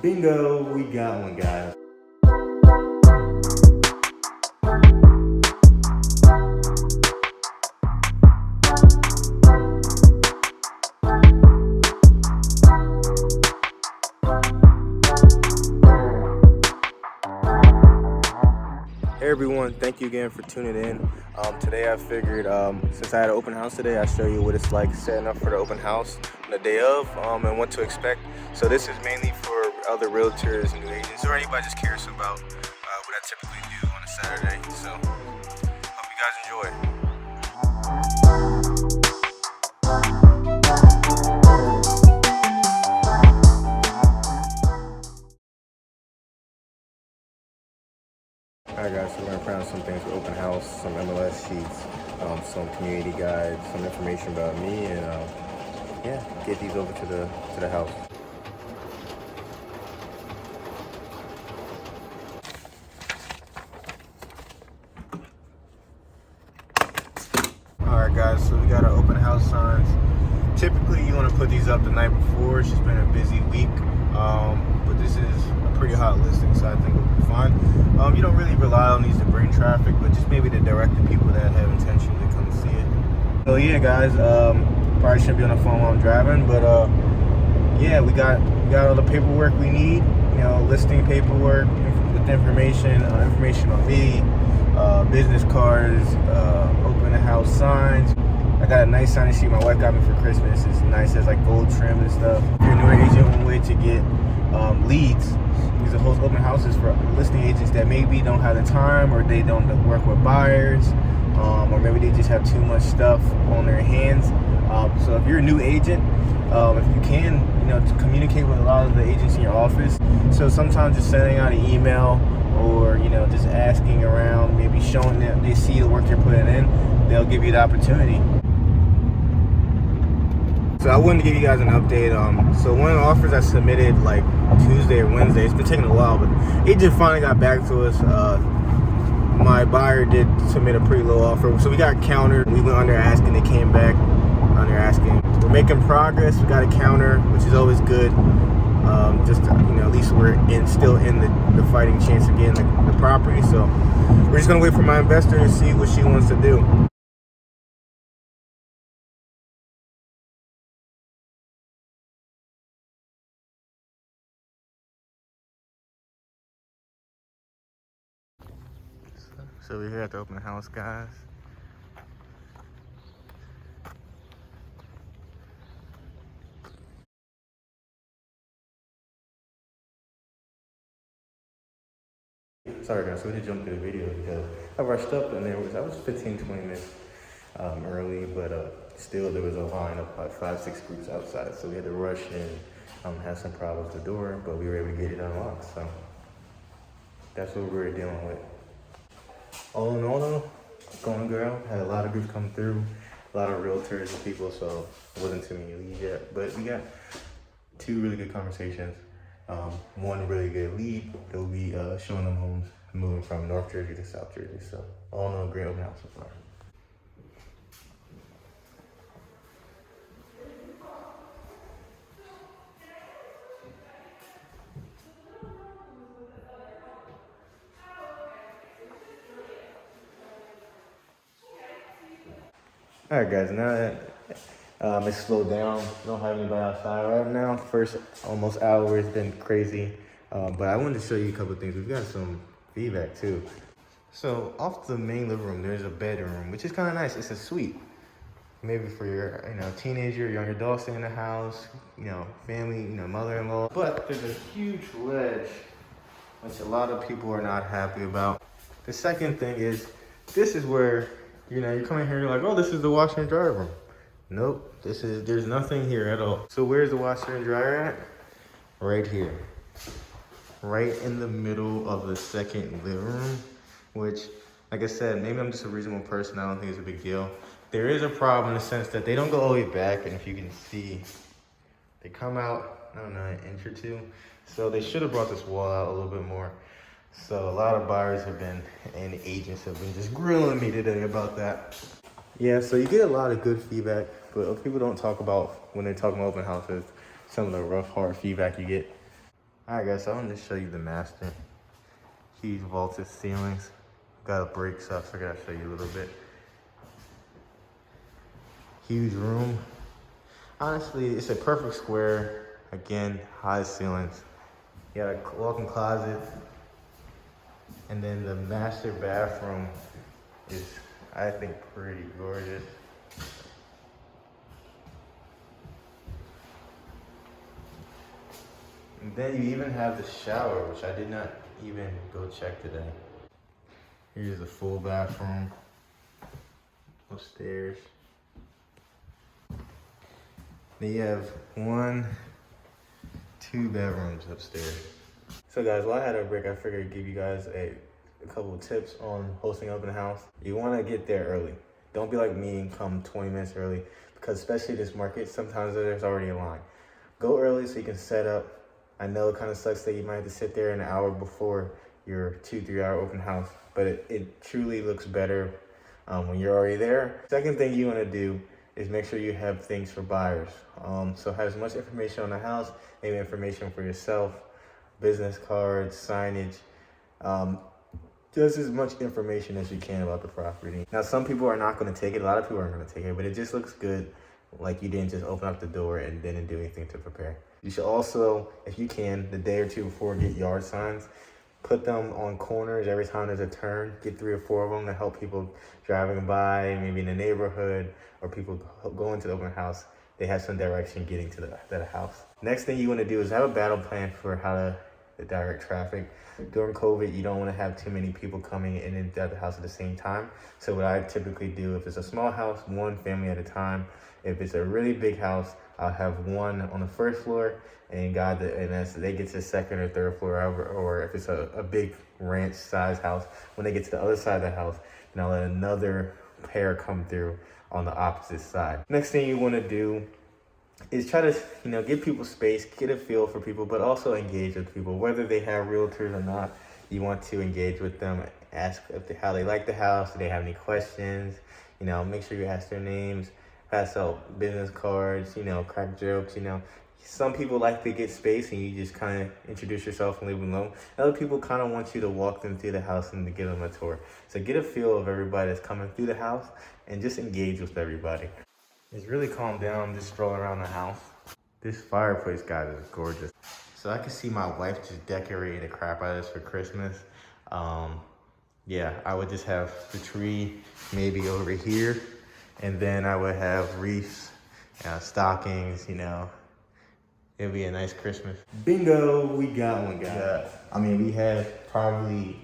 Bingo, we got one, guys. Hey everyone, thank you again for tuning in. Today I figured, since I had an open house today, I'd show you what it's like setting up for the open house on the day of, and what to expect. So this is mainly for other realtors and new agents, or anybody just curious about what I typically do on a Saturday. So hope you guys enjoy. Alright guys, so we're going to print out some things for open house, some MLS sheets, some community guides, some information about me, and yeah, get these over to the house. Alright guys, so we got our open house signs. Typically you want to put these up the night before. It's just been a busy week, but this is a pretty hot listing, so I think it'll be fine. You don't really rely on these to bring traffic, but just maybe to direct the people that have intention to come see it. So yeah guys, probably shouldn't be on the phone while I'm driving, but yeah, we got all the paperwork we need, listing paperwork with information on me, business cards, open house signs. I got a nice sign sheet my wife got me for Christmas. It's nice, it's like gold trim and stuff. If you're a newer agent, one way to get leads, these are host open houses for listing agents that maybe don't have the time, or they don't work with buyers, or maybe they just have too much stuff on their hands. So if you're a new agent, if you can, to communicate with a lot of the agents in your office. So sometimes just sending out an email, or just asking around, maybe showing them they see the work you're putting in, they'll give you the opportunity. So I wanted to give you guys an update. So one of the offers I submitted like Tuesday or Wednesday, it's been taking a while, but agent finally got back to us. My buyer did submit a pretty low offer, so we got countered. We went under asking, they came back under asking. We're making progress. We got a counter, which is always good. At least we're still in the fighting chance of getting the property. So we're just gonna wait for my investor to see what she wants to do. So we're here at the open house, guys. Sorry guys, so we had to jump through the video because I rushed up, and I was 15-20 minutes early, but still there was a line of about 5-6 groups outside, so we had to rush and had some problems with the door, but we were able to get it unlocked. So that's what we were dealing with. All in all though, going girl, had a lot of groups come through, a lot of realtors and people, so it wasn't too many leads yet, but we got 2 really good conversations. One really good lead that will be showing them homes moving from North Jersey to South Jersey. So all in all, great open house so far. All right guys, now that it's slowed down, don't have anybody outside right now. First almost hour has been crazy, but I wanted to show you a couple of things. We've got some feedback too. So off the main living room, there's a bedroom, which is kind of nice. It's a suite, maybe for your teenager, young adult staying in the house, family, mother-in-law. But there's a huge ledge, which a lot of people are not happy about. The second thing is, this is where you come in here, you're like, oh, this is the washer and dryer room. Nope, there's nothing here at all. So where's the washer and dryer at? Right here. Right in the middle of the second living room, which, like I said, maybe I'm just a reasonable person. I don't think it's a big deal. There is a problem in the sense that they don't go all the way back, and if you can see, they come out, I don't know, an inch or 2. So they should have brought this wall out a little bit more. So a lot of buyers and agents have been just grilling me today about that. Yeah, so you get a lot of good feedback, but people don't talk about, when they talk about open houses, some of the rough, hard feedback you get. All right, guys, so I wanted to show you the master. Huge vaulted ceilings. Got a break, so I figured I'd show you a little bit. Huge room. Honestly, it's a perfect square. Again, high ceilings. You got a walk-in closet. And then the master bathroom is, I think, pretty gorgeous. And then you even have the shower, which I did not even go check today. Here's the full bathroom upstairs. Then you have 1, 2 bedrooms upstairs. So guys, while I had a break, I figured I'd give you guys a couple of tips on hosting open house. You want to get there early. Don't be like me and come 20 minutes early, because especially this market, sometimes there's already a line. Go early so you can set up. I know it kind of sucks that you might have to sit there an hour before your 2-3 hour open house, but it truly looks better when you're already there. Second thing you want to do is make sure you have things for buyers. So have as much information on the house, maybe information for yourself, business cards, signage, just as much information as you can about the property. Now, some people are not going to take it. A lot of people aren't going to take it, but it just looks good. Like you didn't just open up the door and didn't do anything to prepare. You should also, if you can, the day or two before, get yard signs. Put them on corners every time there's a turn. Get 3 or 4 of them to help people driving by, maybe in the neighborhood, or people going to the open house. They have some direction getting to the house. Next thing you want to do is have a battle plan for how to direct traffic. During COVID, you don't want to have too many people coming in and out of the house at the same time. So what I typically do, if it's a small house, 1 family at a time. If it's a really big house, I'll have 1 on the first floor and as they get to the 2nd or 3rd floor, or if it's a big ranch size house, when they get to the other side of the house, then I'll let another pair come through on the opposite side. Next thing you want to do is try to, give people space, get a feel for people, but also engage with people. Whether they have realtors or not, you want to engage with them, ask how they like the house, do they have any questions, make sure you ask their names, pass out business cards, crack jokes, Some people like to get space and you just kind of introduce yourself and leave them alone. Other people kind of want you to walk them through the house and to give them a tour. So get a feel of everybody that's coming through the house and just engage with everybody. It's really calmed down just strolling around the house. This fireplace, guys, is gorgeous. So I can see my wife just decorating the crap out of this for Christmas. Yeah, I would just have the tree maybe over here, and then I would have wreaths, stockings, It'd be a nice Christmas. Bingo, we got one, guys. We had probably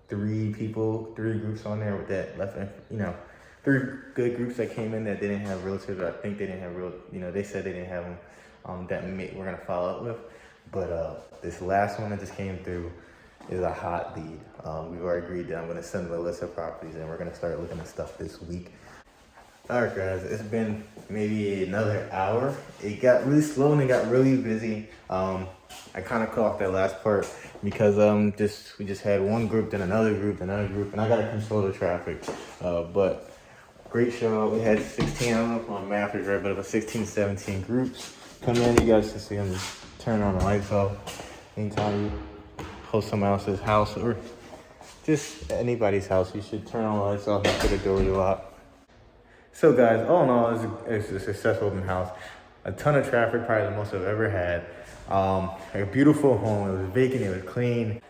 3 groups on there with that left, 3 good groups that came in that didn't have realtors. I think they didn't have they said they didn't have them that we're gonna follow up with. But this last one that just came through is a hot lead. We've already agreed that I'm gonna send them a list of properties and we're gonna start looking at stuff this week. All right, guys, it's been maybe another hour. It got really slow and it got really busy. I kind of cut off that last part because we just had one group, then another group, and I gotta control the traffic. But great show. We had 16, I don't know if my math is right, but about 16, 17 groups come in. You guys can see them just turn on the lights off anytime you host someone else's house or just anybody's house. You should turn on the lights off and put the doors locked. So guys, all in all, it's a successful open house. A ton of traffic, probably the most I've ever had. A beautiful home. It was vacant, it was clean.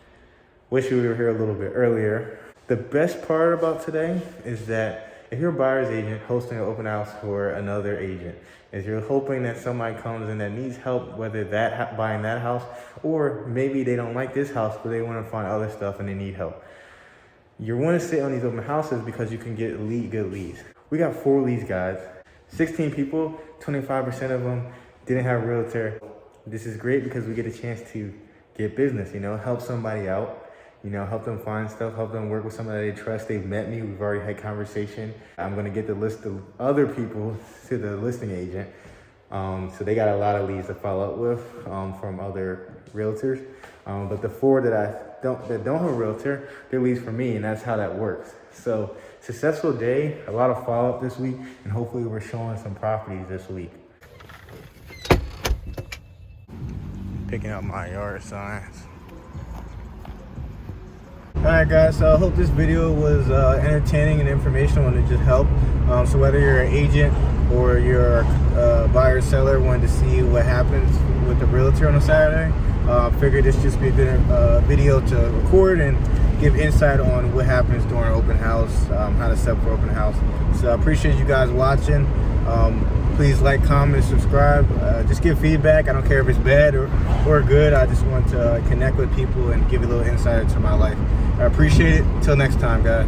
Wish we were here a little bit earlier. The best part about today is that if you're a buyer's agent hosting an open house for another agent, is you're hoping that somebody comes in that needs help, whether buying that house, or maybe they don't like this house, but they want to find other stuff and they need help. You want to sit on these open houses because you can get good leads. We got 4 leads, guys. 16 people, 25% of them didn't have a realtor. This is great because we get a chance to get business, help somebody out, help them find stuff, help them work with somebody they trust. They've met me, we've already had conversation. I'm gonna get the list of other people to the listing agent. So they got a lot of leads to follow up with from other realtors. But the 4 that don't have a realtor, they're leads for me, and that's how that works. So successful day, a lot of follow-up this week, and hopefully we're showing some properties this week. picking up my yard signs. Alright guys, so I hope this video was entertaining and informational and it just helped. So whether you're an agent or you're a buyer or seller wanting to see what happens with the realtor on a Saturday, figured this just be a good video to record and give insight on what happens during open house, how to set up for open house. So I appreciate you guys watching. Please like, comment, subscribe. Just give feedback. I don't care if it's bad or good. I just want to connect with people and give you a little insight into my life. I appreciate it. Till next time, guys.